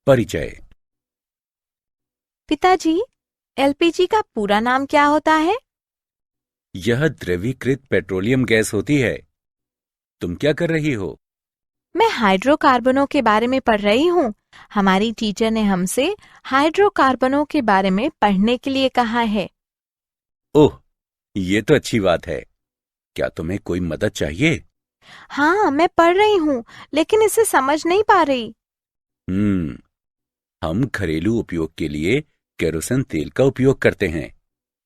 परिचय। पिताजी, एलपीजी का पूरा नाम क्या होता है? यह द्रवीकृत पेट्रोलियम गैस होती है। तुम क्या कर रही हो? मैं हाइड्रोकार्बनों के बारे में पढ़ रही हूँ। हमारी टीचर ने हमसे हाइड्रोकार्बनों के बारे में पढ़ने के लिए कहा है। ओह, ये तो अच्छी बात है। क्या तुम्हें कोई मदद चाहिए? हाँ, मैं पढ़ रही हूँ, लेकिन इसे समझ नहीं पा रही। हम घरेलू उपयोग के लिए केरोसिन तेल का उपयोग करते हैं।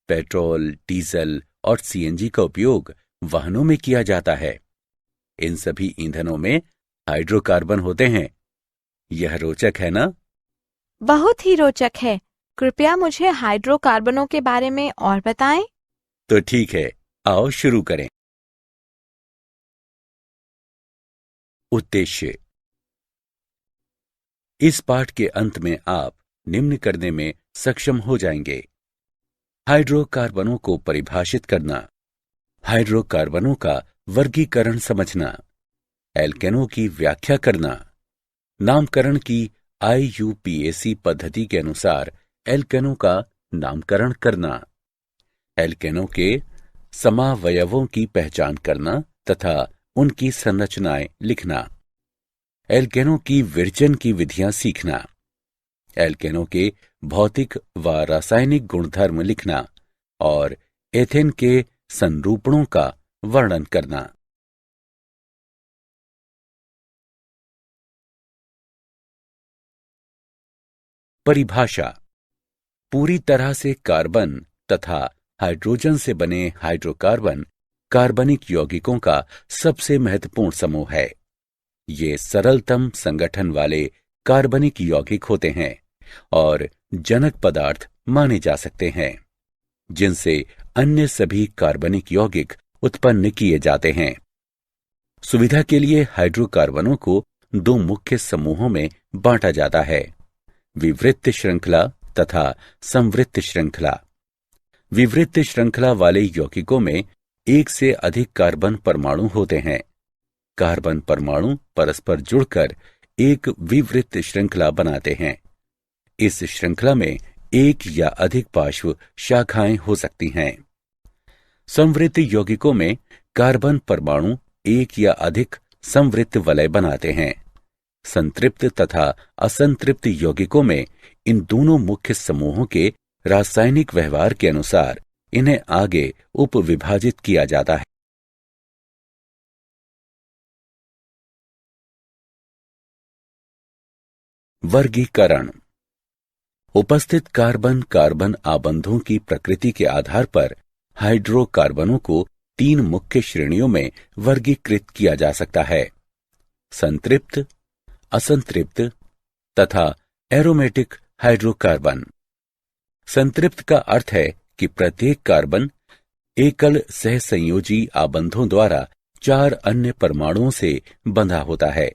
पेट्रोल, डीजल और सीएनजी का उपयोग वाहनों में किया जाता है। इन सभी ईंधनों में हाइड्रोकार्बन होते हैं। यह रोचक है ना? बहुत ही रोचक है। कृपया मुझे हाइड्रोकार्बनों के बारे में और बताएं। तो ठीक है, आओ शुरू करें। उद्देश्य। इस पाठ के अंत में आप निम्न करने में सक्षम हो जाएंगे। हाइड्रोकार्बनों को परिभाषित करना, हाइड्रोकार्बनों का वर्गीकरण समझना, एल्केनों की व्याख्या करना, नामकरण की IUPAC पद्धति के अनुसार एल्केनों का नामकरण करना, एल्केनों के समावयवों की पहचान करना तथा उनकी संरचनाएं लिखना, एल्केनों की विरजन की विधियां सीखना, एल्केनों के भौतिक व रासायनिक गुणधर्म लिखना और एथेन के संरूपणों का वर्णन करना। परिभाषा। पूरी तरह से कार्बन तथा हाइड्रोजन से बने हाइड्रोकार्बन कार्बनिक यौगिकों का सबसे महत्वपूर्ण समूह है। ये सरलतम संगठन वाले कार्बनिक यौगिक होते हैं और जनक पदार्थ माने जा सकते हैं, जिनसे अन्य सभी कार्बनिक यौगिक उत्पन्न किए जाते हैं। सुविधा के लिए हाइड्रोकार्बनों को दो मुख्य समूहों में बांटा जाता है: विवृत श्रृंखला तथा संवृत्त श्रृंखला। विवृत श्रृंखला वाले यौगिकों में एक से अधिक कार्बन परमाणु होते हैं। कार्बन परमाणु परस्पर जुड़कर एक विवृत श्रृंखला बनाते हैं। इस श्रृंखला में एक या अधिक पार्श्व शाखाएं हो सकती हैं। संवृत्त यौगिकों में कार्बन परमाणु एक या अधिक संवृत्त वलय बनाते हैं। संतृप्त तथा असंतृप्त यौगिकों में इन दोनों मुख्य समूहों के रासायनिक व्यवहार के अनुसार इन्हें आगे उपविभाजित किया जाता है। वर्गीकरण। उपस्थित कार्बन कार्बन आबंधों की प्रकृति के आधार पर हाइड्रोकार्बनों को तीन मुख्य श्रेणियों में वर्गीकृत किया जा सकता है: संतृप्त, असंतृप्त तथा एरोमेटिक हाइड्रोकार्बन। संतृप्त का अर्थ है कि प्रत्येक कार्बन एकल सहसंयोजी आबंधों द्वारा चार अन्य परमाणुओं से बंधा होता है।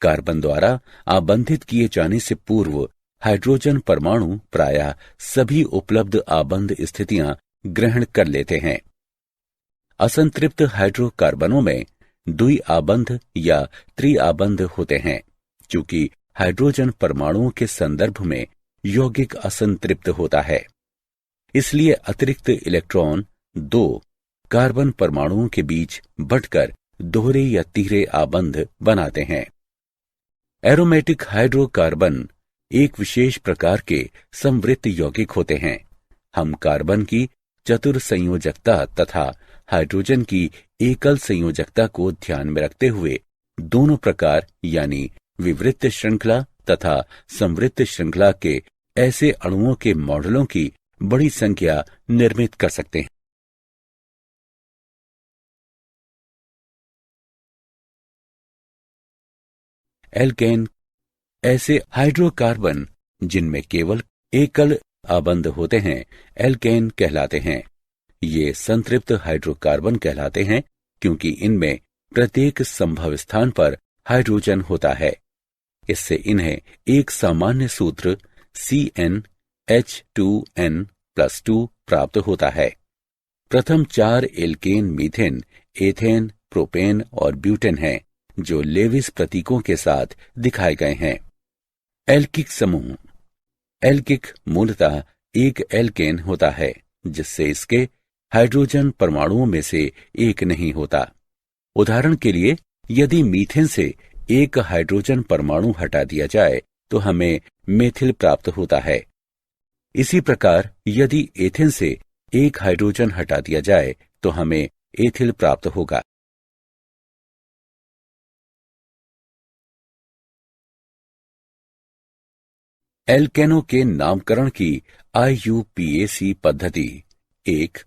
कार्बन द्वारा आबंधित किए जाने से पूर्व हाइड्रोजन परमाणु प्रायः सभी उपलब्ध आबंध स्थितियां ग्रहण कर लेते हैं। असंतृप्त हाइड्रोकार्बनों में द्विआबंध या त्रिआबंध होते हैं। चूंकि हाइड्रोजन परमाणुओं के संदर्भ में यौगिक असंतृप्त होता है, इसलिए अतिरिक्त इलेक्ट्रॉन दो कार्बन परमाणुओं के बीच बंटकर दोहरे या तीहरे आबंध बनाते हैं। एरोमेटिक हाइड्रोकार्बन एक विशेष प्रकार के संवृत्त यौगिक होते हैं। हम कार्बन की चतुर संयोजकता तथा हाइड्रोजन की एकल संयोजकता को ध्यान में रखते हुए दोनों प्रकार यानी विवृत श्रृंखला तथा संवृत्त श्रृंखला के ऐसे अणुओं के मॉडलों की बड़ी संख्या निर्मित कर सकते हैं। एल्केन ऐसे हाइड्रोकार्बन जिनमें केवल एकल आबंध होते हैं एल्केन कहलाते हैं। ये संतृप्त हाइड्रोकार्बन कहलाते हैं क्योंकि इनमें प्रत्येक संभव स्थान पर हाइड्रोजन होता है। इससे इन्हें एक सामान्य सूत्र CnH2n+2 प्राप्त होता है। प्रथम चार एल्केन मीथेन, एथेन, प्रोपेन और ब्यूटेन हैं, जो लेविस प्रतीकों के साथ दिखाए गए हैं। एल्किक समूह। एल्किक मूलतः एक एल्केन होता है जिससे इसके हाइड्रोजन परमाणुओं में से एक नहीं होता। उदाहरण के लिए, यदि मीथेन से एक हाइड्रोजन परमाणु हटा दिया जाए तो हमें मेथिल प्राप्त होता है। इसी प्रकार यदि एथेन से एक हाइड्रोजन हटा दिया जाए तो हमें एथिल प्राप्त होगा। एल्केनों के नामकरण की IUPAC पद्धति। 1.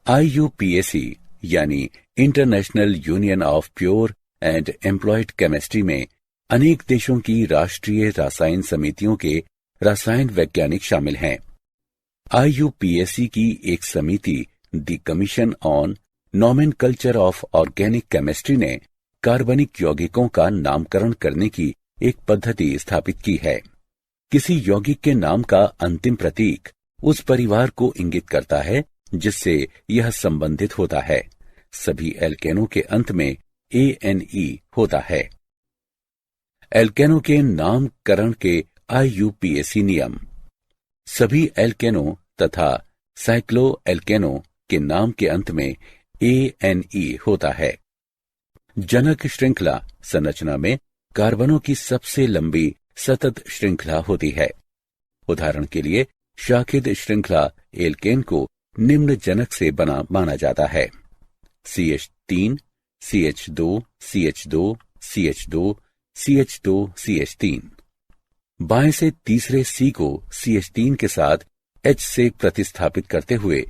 IUPAC यानी international union of pure and employed chemistry में अनेक देशों की राष्ट्रीय रसायन समितियों के रसायन वैज्ञानिक शामिल हैं। IUPAC की एक समिति the commission on nomenclature of organic chemistry ने कार्बनिक यौगिकों का नामकरण करने की एक पद्धति स्थापित की है। किसी यौगिक के नाम का अंतिम प्रतीक उस परिवार को इंगित करता है जिससे यह संबंधित होता है। सभी एल्केनों के अंत में ANE होता है। एल्केनों के नामकरण के IUPAC नियम। सभी एल्केनों तथा साइक्लो एल्केनों के नाम के अंत में ANE होता है। जनक श्रृंखला संरचना में कार्बनों की सबसे लंबी सतत श्रृंखला होती है। उदाहरण के लिए, शाखित श्रृंखला एल्केन को निम्न जनक से बना माना जाता है: CH3, CH2, CH2, CH2, CH2, CH3। बाएं से तीसरे C को CH3 के साथ H से प्रतिस्थापित करते हुए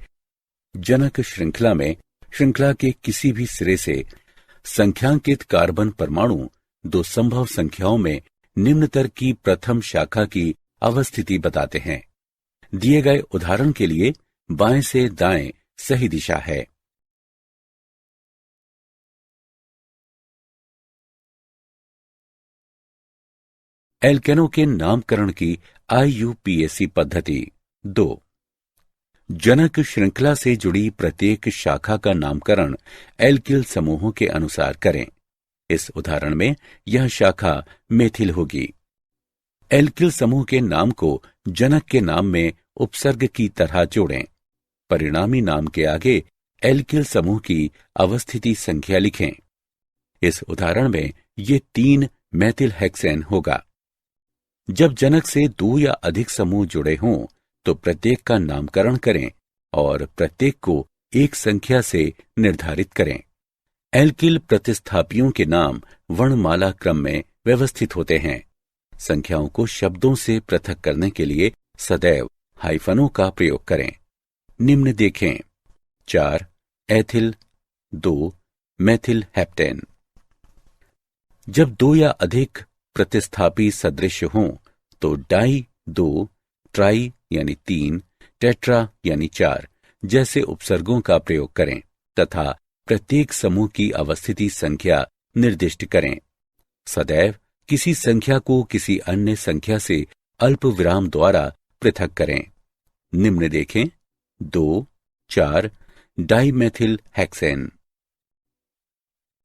जनक श्रृंखला में श्रृंखला के किसी भी सिरे से संख्यांकित कार्बन परमाणु दो संभव संख्याओं में निम्नतर की प्रथम शाखा की अवस्थिति बताते हैं। दिए गए उदाहरण के लिए बाएं से दाएं सही दिशा है। एल्केनों के नामकरण की IUPAC पद्धति। 2. जनक श्रृंखला से जुड़ी प्रत्येक शाखा का नामकरण एल्किल समूहों के अनुसार करें। इस उदाहरण में यह शाखा मेथिल होगी। एल्किल समूह के नाम को जनक के नाम में उपसर्ग की तरह जोड़ें। परिणामी नाम के आगे एल्किल समूह की अवस्थिति संख्या लिखें। इस उदाहरण में ये 3 मेथिल हेक्सेन होगा। जब जनक से 2 या अधिक समूह जुड़े हों तो प्रत्येक का नामकरण करें और प्रत्येक को एक संख्या से निर्धारित करें। एल्किल प्रतिस्थापियों के नाम वर्णमाला क्रम में व्यवस्थित होते हैं। संख्याओं को शब्दों से पृथक करने के लिए सदैव हाइफनों का प्रयोग करें। निम्न देखें: 4 एथिल, 2 मेथिल हेप्टेन। जब 2 या अधिक प्रतिस्थापी सदृश्य हों तो डाई 2, ट्राई यानी 3, टेट्रा यानी 4 जैसे उपसर्गों का प्रयोग करें तथा प्रत्येक समूह की अवस्थिति संख्या निर्दिष्ट करें। सदैव किसी संख्या को किसी अन्य संख्या से अल्प विराम द्वारा पृथक करें। निम्न देखें: 2, 4 डाइमेथिल हेक्सेन।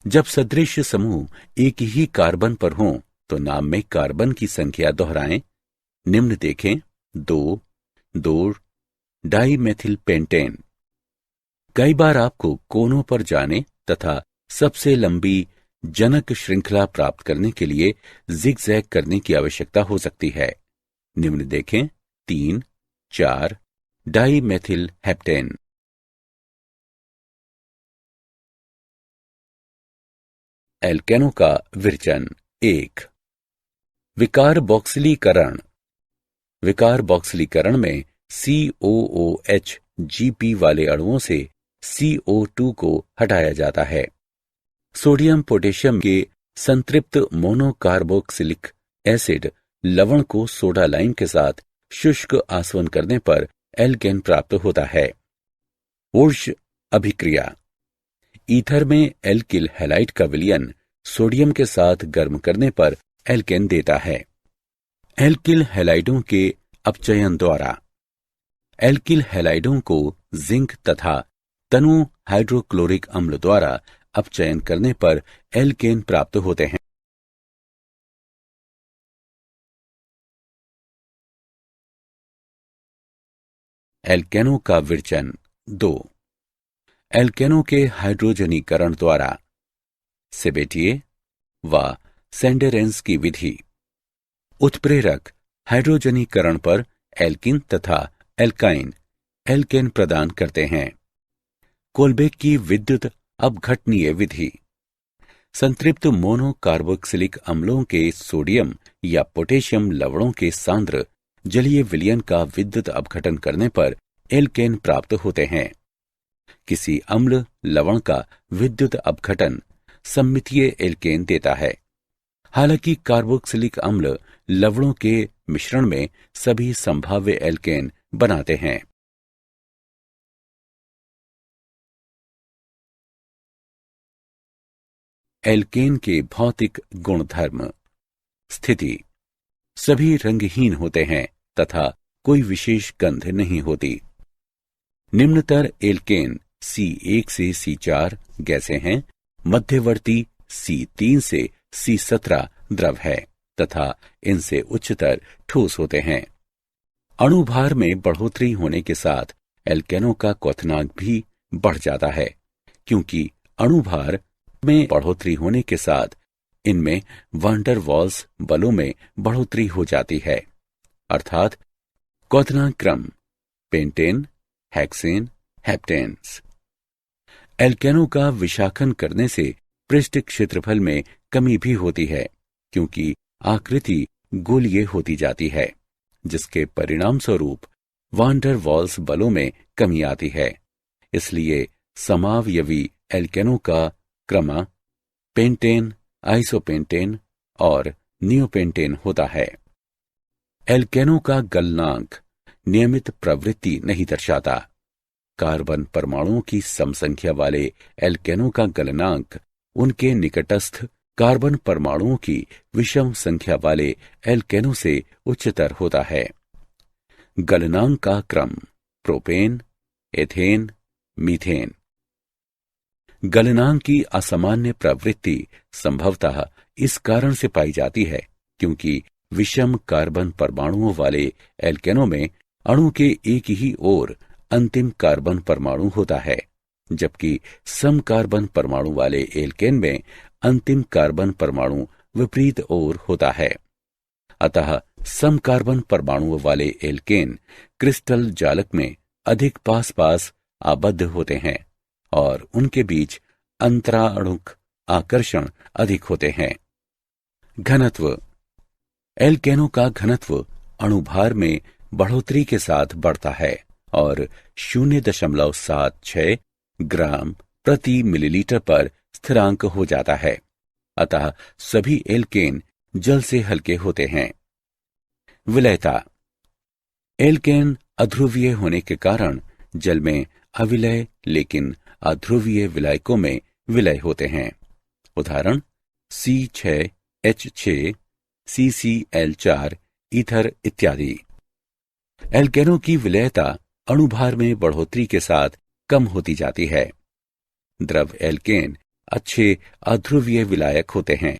जब सदृश समूह एक ही कार्बन पर हों तो नाम में कार्बन की संख्या दोहराएं। निम्न देखें: 2, 2 डाइमेथिल पेंटेन। कई बार आपको कोनों पर जाने तथा सबसे लंबी जनक श्रृंखला प्राप्त करने के लिए जिगजैग करने की आवश्यकता हो सकती है। निम्न देखें: 3, 4 डाइमेथिल हेप्टेन। एल्केनों का विरचन। 1. विकारबॉक्सिलीकरण। विकारबॉक्सिलीकरण में COOH GP वाले अणुओं से CO2 को हटाया जाता है। सोडियम पोटेशियम के संतृप्त मोनोकार्बोक्सिलिक एसिड लवण को सोडा लाइम के साथ शुष्क आसवन करने पर एल्केन प्राप्त होता है। वुर्श अभिक्रिया। ईथर में एल्किल हैलाइड का विलयन सोडियम के साथ गर्म करने पर एल्केन देता है। एल्किल हैलाइडों के अपचयन द्वारा। एल्किल हैलाइडों को जिंक तथा तनु हाइड्रोक्लोरिक अम्ल द्वारा अपचयन करने पर एल्केन प्राप्त होते हैं। एल्केनों का विरचन 2। एल्केनों के हाइड्रोजनीकरण द्वारा सेबेटिए व सेंडेरेंस की विधि। उत्प्रेरक हाइड्रोजनीकरण पर एल्किन तथा एल्काइन एल्केन प्रदान करते हैं। कोलबेक की विद्युत अपघटनीय विधि। संतृप्त मोनोकार्बोक्सिलिक अम्लों के सोडियम या पोटेशियम लवणों के सांद्र जलीय विलयन का विद्युत अपघटन करने पर एल्केन प्राप्त होते हैं। किसी अम्ल लवण का विद्युत अपघटन सममितीय एल्केन देता है। हालांकि कार्बोक्सिलिक अम्ल लवणों के मिश्रण में सभी संभाव्य एल्केन बनाते हैं। एल्केन के भौतिक गुणधर्म। स्थिति। सभी रंगहीन होते हैं तथा कोई विशेष गंध नहीं होती। निम्नतर एल्केन C1 से C4 गैसें हैं। मध्यवर्ती C3 से C17 द्रव है तथा इनसे उच्चतर ठोस होते हैं। अणुभार में बढ़ोतरी होने के साथ एल्केनों का क्वथनांक भी बढ़ जाता है, क्योंकि अणुभार में बढ़ोतरी होने के साथ इनमें वान डर वाल्स बलों में बढ़ोतरी हो जाती है, अर्थात क्वथनांक क्रम पेंटेन, हेक्सेन, हेप्टेन्स। एल्केनों का विशाखन करने से पृष्ठ क्षेत्रफल में कमी भी होती है, क्योंकि आकृति गोलीय होती जाती है, जिसके परिणाम स्वरूप वान डर वाल्स बलों में कमी आती है। इसलिए समावयवी एल्केनों का क्रम पेंटेन, आइसोपेंटेन और नियोपेंटेन होता है। एल्केनों का गलनांक नियमित प्रवृत्ति नहीं दर्शाता। कार्बन परमाणुओं की समसंख्या वाले एल्केनों का गलनांक उनके निकटस्थ कार्बन परमाणुओं की विषम संख्या वाले एल्केनों से उच्चतर होता है। गलनांक का क्रम प्रोपेन, एथेन, मीथेन। गलनांक की असामान्य प्रवृत्ति संभवतः इस कारण से पाई जाती है क्योंकि विषम कार्बन परमाणुओं वाले एल्केनों में अणु के एक ही ओर अंतिम कार्बन परमाणु होता है, जबकि सम कार्बन परमाणु वाले एल्केन में अंतिम कार्बन परमाणु विपरीत ओर होता है। अतः सम कार्बन परमाणुओं वाले एल्केन क्रिस्टल जालक में अधिक पास पास आबद्ध होते हैं और उनके बीच अंतराणुक आकर्षण अधिक होते हैं। घनत्व। एल्केनों का घनत्व अणुभार में बढ़ोतरी के साथ बढ़ता है और 0.76 ग्राम प्रति मिलीलीटर पर स्थिरांक हो जाता है। अतः सभी एल्केन जल से हल्के होते हैं। विलयता। एल्केन अध्रुवीय होने के कारण जल में अविलय लेकिन अध्रुवीय विलायकों में विलय होते हैं। उदाहरण C6H6, CCl4 ईथर इत्यादि। एल्केनों की विलयता अणुभार में बढ़ोतरी के साथ कम होती जाती है। द्रव एल्केन अच्छे अध्रुवीय विलायक होते हैं।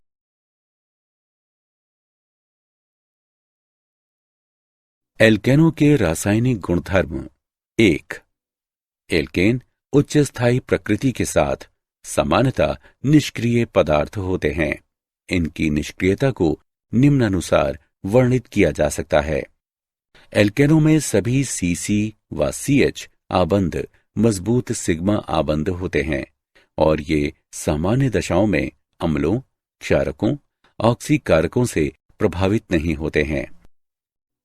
एल्केनों के रासायनिक गुणधर्म। 1. एल्केन उच्च स्थायी प्रकृति के साथ सामान्यतः निष्क्रिय पदार्थ होते हैं। इनकी निष्क्रियता को निम्नानुसार वर्णित किया जा सकता है। एल्केनों में सभी CC व CH आबंध मजबूत सिग्मा आबंध होते हैं और ये सामान्य दशाओं में अम्लों, क्षारकों, ऑक्सीकारकों से प्रभावित नहीं होते हैं।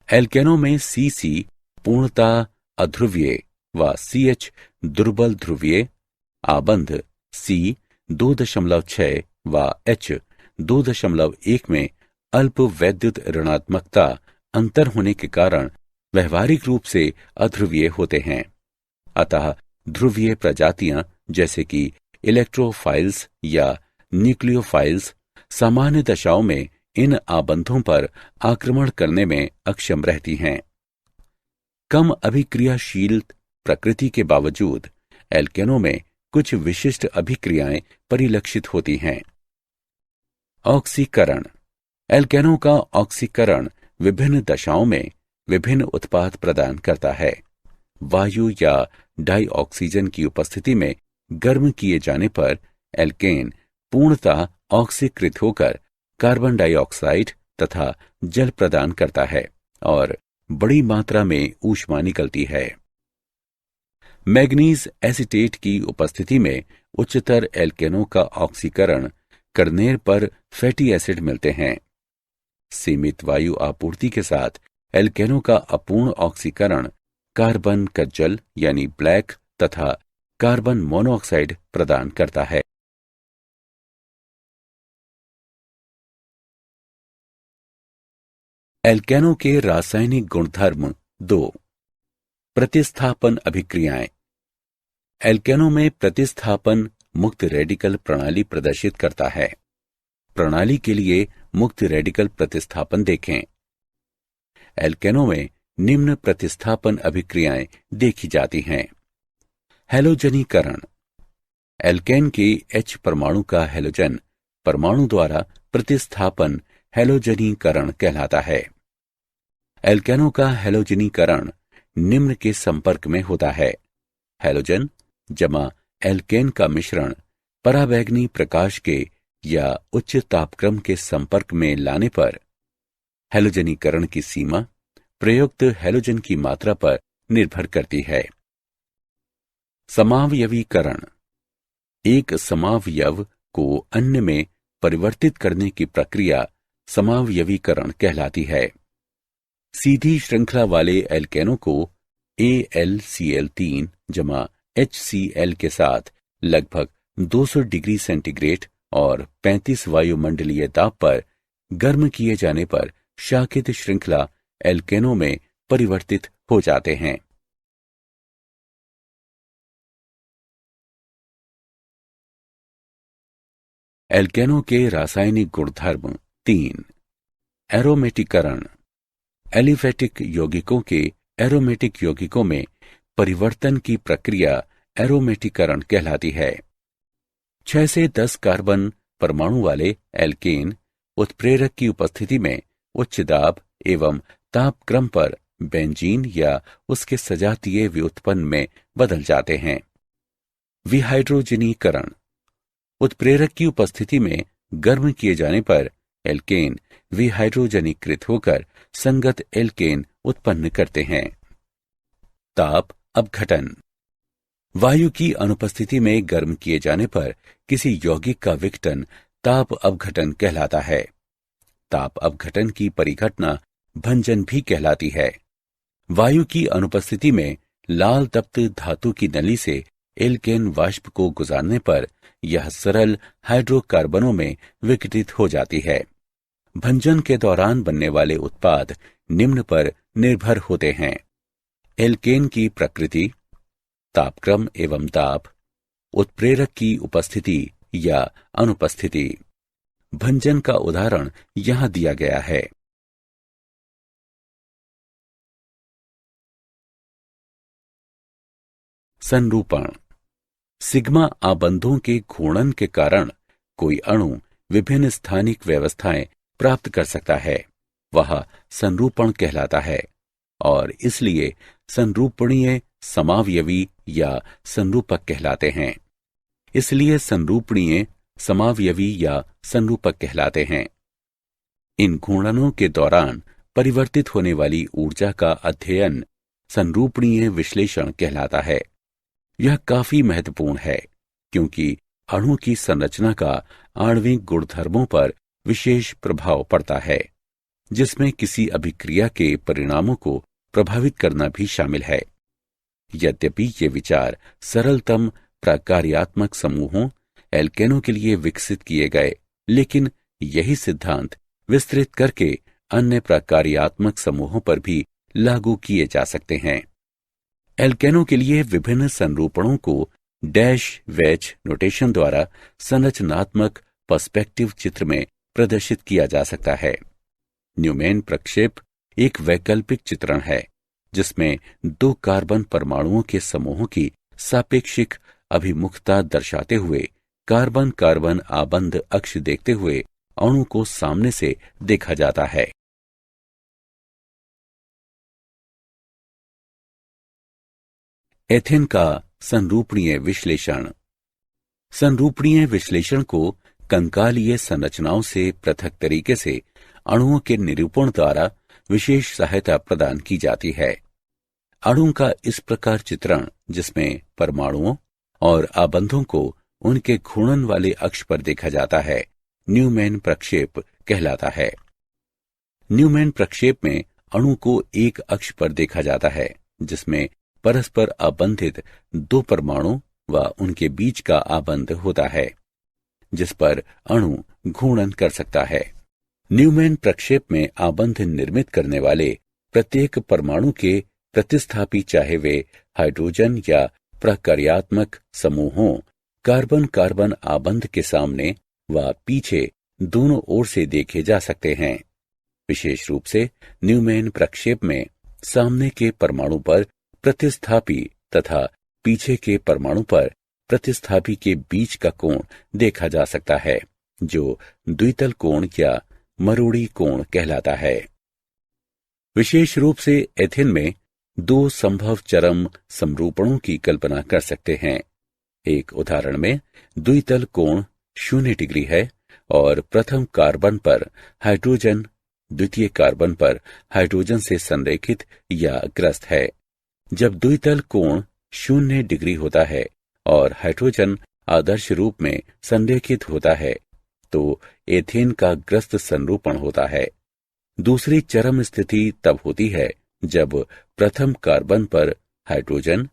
एल्केनों में CC पूर्णतः अध्रुवीय व CH दुर्बल ध्रुवीय आबंध C 2.6 व H 2.1 में अल्प वैद्युत ऋणात्मकता अंतर होने के कारण व्यवहारिक रूप से अध्रुवीय होते हैं। अतः ध्रुवीय प्रजातियां जैसे कि इलेक्ट्रोफाइल्स या न्यूक्लियोफाइल्स सामान्य दशाओं में इन आबंधों पर आक्रमण करने में अक्षम रहती हैं। कम अभिक्रियाशील प्रकृति के बावजूद एल्केनों में कुछ विशिष्ट अभिक्रियाएं परिलक्षित होती हैं। ऑक्सीकरण। एल्केनों का ऑक्सीकरण विभिन्न दशाओं में विभिन्न उत्पाद प्रदान करता है। वायु या डाइऑक्सीजन की उपस्थिति में गर्म किए जाने पर एल्केन पूर्णतः ऑक्सीकृत होकर कार्बन डाइऑक्साइड तथा जल प्रदान करता है और बड़ी मात्रा में ऊष्मा निकलती है। मैग्नीज एसीटेट की उपस्थिति में उच्चतर एल्केनों का ऑक्सीकरण करने पर फैटी एसिड मिलते हैं। सीमित वायु आपूर्ति के साथ एल्केनों का अपूर्ण ऑक्सीकरण कार्बन कज्जल यानी ब्लैक तथा कार्बन मोनोऑक्साइड प्रदान करता है। एल्केनों के रासायनिक गुणधर्म 2। प्रतिस्थापन अभिक्रियाएं। एल्केनों में प्रतिस्थापन मुक्त रेडिकल प्रणाली प्रदर्शित करता है। प्रणाली के लिए मुक्त रेडिकल प्रतिस्थापन देखें। एल्केनों में निम्न प्रतिस्थापन अभिक्रियाएं देखी जाती हैं। हैलोजनीकरण। एल्केन के H परमाणु का हैलोजन परमाणु द्वारा प्रतिस्थापन हैलोजनीकरण कहलाता है। एल्केनों का हैलोजनीकरण निम्न के संपर्क में होता है। हैलोजन जमा एल्केन का मिश्रण पराबैंगनी प्रकाश के या उच्च तापक्रम के संपर्क में लाने पर हैलोजनीकरण की सीमा प्रयुक्त हैलोजन की मात्रा पर निर्भर करती है। समावयवीकरण। एक समावयव को अन्य में परिवर्तित करने की प्रक्रिया समावयवीकरण कहलाती है। सीधी श्रृंखला वाले एल्केनों को AlCl3 जमा HCl के साथ लगभग 200 डिग्री सेंटीग्रेड और 35 वायुमंडलीय दाब पर गर्म किए जाने पर शाखित श्रृंखला एल्केनों में परिवर्तित हो जाते हैं। एल्केनों के रासायनिक गुणधर्म 3। एरोमेटिकरण। एलिफेटिक यौगिकों के एरोमेटिक यौगिकों में परिवर्तन की प्रक्रिया एरोमेटिकरण कहलाती है। 6 से 10 कार्बन परमाणु वाले एल्केन उत्प्रेरक की उपस्थिति में उच्च दाब एवं तापक्रम पर बेंजीन या उसके सजातीय व्युत्पन्न में बदल जाते हैं। विहाइड्रोजनीकरण। उत्प्रेरक की उपस्थिति में गर्म किए जाने पर एल्केन विहाइड्रोजनीकृत होकर संगत एल्केन उत्पन्न करते हैं। ताप अपघटन। वायु की अनुपस्थिति में गर्म किए जाने पर किसी यौगिक का विघटन ताप अपघटन कहलाता है। ताप अपघटन की परिघटना भंजन भी कहलाती है। वायु की अनुपस्थिति में लाल तप्त धातु की नली से एल्केन वाष्प को गुजारने पर यह सरल हाइड्रोकार्बनों में विघटित हो जाती है। भंजन के दौरान बनने वाले उत्पाद निम्न पर निर्भर होते हैं। एल्केन की प्रकृति, तापक्रम एवं दाब, उत्प्रेरक की उपस्थिति या अनुपस्थिति। भंजन का उदाहरण यहां दिया गया है। संरूपण। सिग्मा आबंधों के घूर्णन के कारण कोई अणु विभिन्न स्थानिक व्यवस्थाएं प्राप्त कर सकता है, वह संरूपण कहलाता है और इसलिए संरूपणीय समावयवी या संरूपक कहलाते हैं। इसलिए संरूपणीय समावयवी या संरूपक कहलाते हैं। इन घूर्णनों के दौरान परिवर्तित होने वाली ऊर्जा का अध्ययन संरूपणीय विश्लेषण कहलाता है। यह काफी महत्वपूर्ण है क्योंकि अणु की संरचना का आणविक गुणधर्मों पर विशेष प्रभाव पड़ता है, जिसमें किसी अभिक्रिया के परिणामों को प्रभावित करना भी शामिल है। यद्यपि ये विचार सरलतम प्रकार्यात्मक समूहों एल्केनों के लिए विकसित किए गए, लेकिन यही सिद्धांत विस्तृत करके अन्य प्रकार्यात्मक समूहों पर भी लागू किए जा सकते हैं। एल्केनों के लिए विभिन्न संरूपणों को डैश वेज नोटेशन द्वारा संरचनात्मक पर्सपेक्टिव चित्र में प्रदर्शित किया जा सकता है। न्यूमैन प्रक्षेप एक वैकल्पिक चित्रण है जिसमें 2 कार्बन परमाणुओं के समूहों की सापेक्षिक अभिमुखता दर्शाते हुए कार्बन कार्बन आबंध अक्ष देखते हुए अणु को सामने से देखा जाता है। एथेन का संरूपणीय विश्लेषण। संरूपणीय विश्लेषण को कंकालीय संरचनाओं से पृथक तरीके से अणुओं के निरूपण द्वारा विशेष सहायता प्रदान की जाती है। अणु का इस प्रकार चित्रण, जिसमें परमाणुओं और आबंधों को उनके घूर्णन वाले अक्ष पर देखा जाता है, न्यूमैन प्रक्षेप कहलाता है। न्यूमैन प्रक्षेप में अणु को एक अक्ष पर देखा जाता है, जिसमें परस्पर आबंधित दो परमाणु व उनके बीच का आबंध होता है, जिस पर अणु घूर्णन कर सकता है। न्यूमैन प्रक्षेप में आबंध निर्मित करने वाले प्रत्येक परमाणु के प्रतिस्थापी, चाहे वे हाइड्रोजन या प्रकार्यात्मक समूह हों, कार्बन कार्बन आबंध के सामने व पीछे दोनों ओर से देखे जा सकते हैं। विशेष रूप से न्यूमैन प्रक्षेप में सामने के परमाणु पर प्रतिस्थापी तथा पीछे के परमाणु पर प्रतिस्थापी के बीच का कोण देखा जा सकता है, जो द्वितल कोण या मरोड़ी कोण कहलाता है। विशेष रूप से एथेन में दो संभव चरम समरूपणों की कल्पना कर सकते हैं। एक उदाहरण में द्वितल कोण 0 डिग्री है और प्रथम कार्बन पर हाइड्रोजन द्वितीय कार्बन पर हाइड्रोजन से संरेखित या ग्रस्त है। जब द्वितल कोण 0 डिग्री होता है और हाइड्रोजन आदर्श रूप में संरेखित होता है, तो एथेन का ग्रस्त संरूपण होता है। दूसरी चरम स्थिति तब होती है जब प्रथम कार्बन पर हाइड्रोजन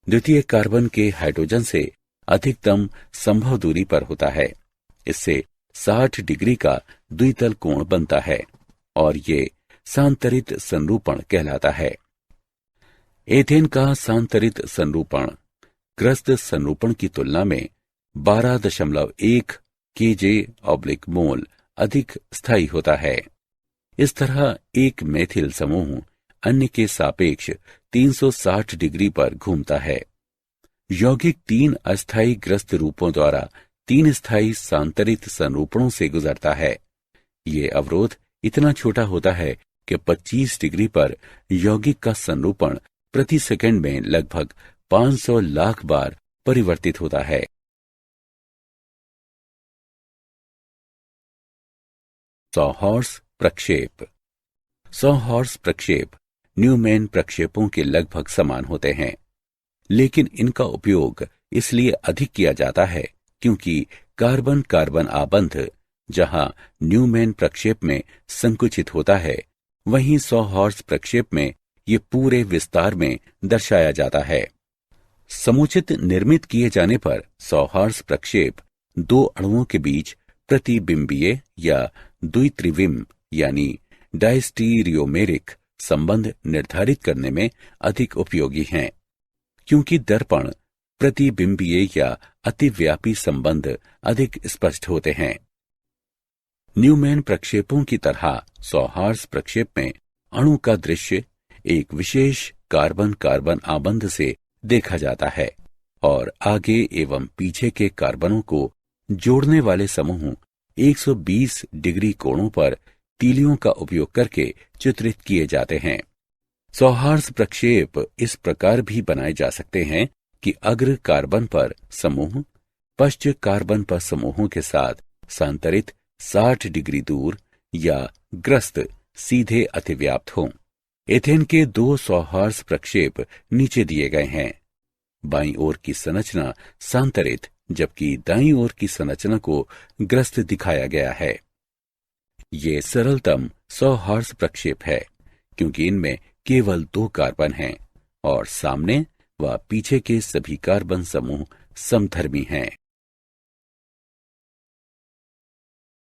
द्वितीय कार्बन के हाइड्रोजन से अधिकतम संभव दूरी पर होता है। इससे 60 डिग्री का द्वितल कोण बनता है और ये सांतरित संरूपण कहलाता है। एथेन का सांतरित संरूपण ग्रस्त संरूपण की तुलना में 12.1 kJ/मोल अधिक स्थायी होता है। इस तरह एक मेथिल समूह अन्य के सापेक्ष 360 डिग्री पर घूमता है। यौगिक 3 अस्थायी ग्रस्त रूपों द्वारा 3 स्थायी सांतरित संरूपणों से गुजरता है। ये अवरोध इतना छोटा होता है कि 25 डिग्री पर यौगिक का संरूपण प्रति सेकंड में लगभग 500 लाख बार परिवर्तित होता है। सॉहॉर्स प्रक्षेप। सॉहॉर्स प्रक्षेप न्यूमैन प्रक्षेपों के लगभग समान होते हैं, लेकिन इनका उपयोग इसलिए अधिक किया जाता है क्योंकि कार्बन कार्बन आबंध जहां न्यूमैन प्रक्षेप में संकुचित होता है, वहीं सॉहॉर्स प्रक्षेप में ये पूरे विस्तार में दर्शाया जाता है। समुचित निर्मित किए जाने पर सॉहॉर्स प्रक्षेप दो अणुओं के बीच प्रतिबिंबीय या द्वित्रिविम यानी डायस्टीरियोमेरिक संबंध निर्धारित करने में अधिक उपयोगी हैं, क्योंकि दर्पण प्रतिबिंबीय या अतिव्यापी संबंध अधिक स्पष्ट होते हैं। न्यूमैन प्रक्षेपों की तरह सॉहॉर्स प्रक्षेप में अणु का दृश्य एक विशेष कार्बन कार्बन आबंध से देखा जाता है और आगे एवं पीछे के कार्बनों को जोड़ने वाले समूह 120 डिग्री कोणों पर तीलियों का उपयोग करके चित्रित किए जाते हैं। सॉहॉर्स प्रक्षेप इस प्रकार भी बनाए जा सकते हैं कि अग्र कार्बन पर समूह पश्च कार्बन पर समूहों के साथ सांतरित 60 डिग्री दूर या ग्रस्त सीधे अतिव्याप्त हों। एथेन के 2 सॉहॉर्स प्रक्षेप नीचे दिए गए हैं। बाईं ओर की संरचना सांतरित जबकि दाईं ओर की संरचना को ग्रस्त दिखाया गया है। ये सरलतम सॉहॉर्स प्रक्षेप है क्योंकि इनमें केवल 2 कार्बन हैं और सामने व पीछे के सभी कार्बन समूह समधर्मी हैं।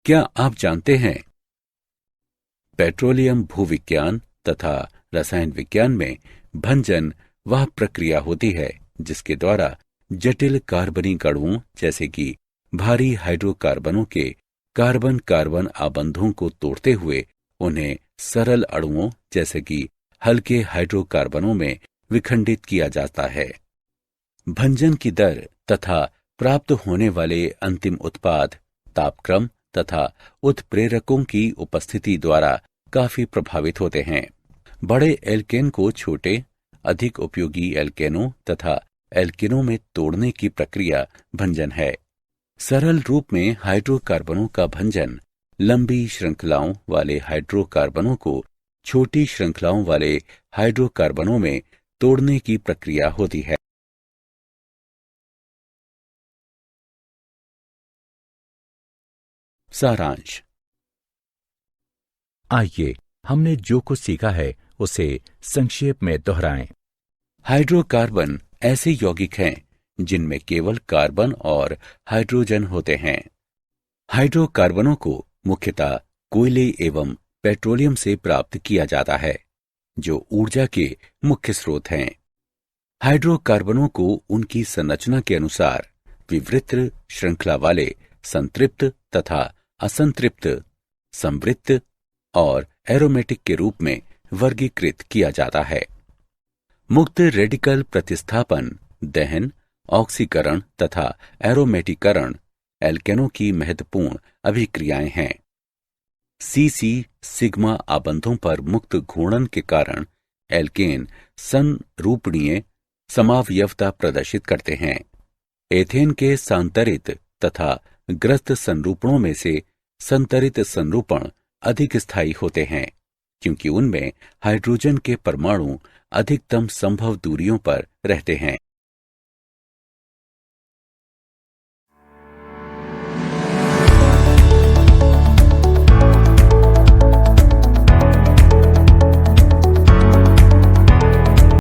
क्या आप जानते हैं पेट्रोलियम भूविज्ञान तथा रसायन विज्ञान में भंजन वह प्रक्रिया होती है जिसके द्वारा जटिल कार्बनिक अणुओं जैसे कि भारी हाइड्रोकार्बनों के कार्बन कार्बन आबंधों को तोड़ते हुए उन्हें सरल अणुओं जैसे कि हल्के हाइड्रोकार्बनों में विखंडित किया जाता है। भंजन की दर तथा प्राप्त होने वाले अंतिम उत्पाद, तापक्रम तथा उत्प्रेरकों की उपस्थिति द्वारा काफी प्रभावित होते हैं। बड़े एल्केन को छोटे, अधिक उपयोगी एल्केनों तथा एल्केनों में तोड़ने की प्रक्रिया भंजन है। सरल रूप में हाइड्रोकार्बनों का भंजन लंबी श्रृंखलाओं वाले हाइड्रोकार्बनों को छोटी श्रृंखलाओं वाले हाइड्रोकार्बनों में तोड़ने की प्रक्रिया होती है। सारांश। आइए हमने जो कुछ सीखा है उसे संक्षेप में दोहराएं। हाइड्रोकार्बन ऐसे यौगिक हैं जिनमें केवल कार्बन और हाइड्रोजन होते हैं। हाइड्रोकार्बनों को मुख्यतः कोयले एवं पेट्रोलियम से प्राप्त किया जाता है, जो ऊर्जा के मुख्य स्रोत हैं। हाइड्रोकार्बनों को उनकी संरचना के अनुसार विवृत श्रृंखला वाले संतृप्त तथा असंतृप्त, संवृत्त और एरोमेटिक के रूप में वर्गीकृत किया जाता है। मुक्त रेडिकल प्रतिस्थापन, दहन, ऑक्सीकरण तथा एरोमेटीकरण एल्केनों की महत्वपूर्ण अभिक्रियाएं हैं। सीसी सिग्मा आबंधों पर मुक्त घूर्णन के कारण एल्केन संरूपणीय समावयवता प्रदर्शित करते हैं। एथेन के सांतरित तथा ग्रस्त संरूपणों में से संतरित संरूपण अधिक स्थायी होते हैं, क्योंकि उनमें हाइड्रोजन के परमाणु अधिकतम संभव दूरियों पर रहते हैं।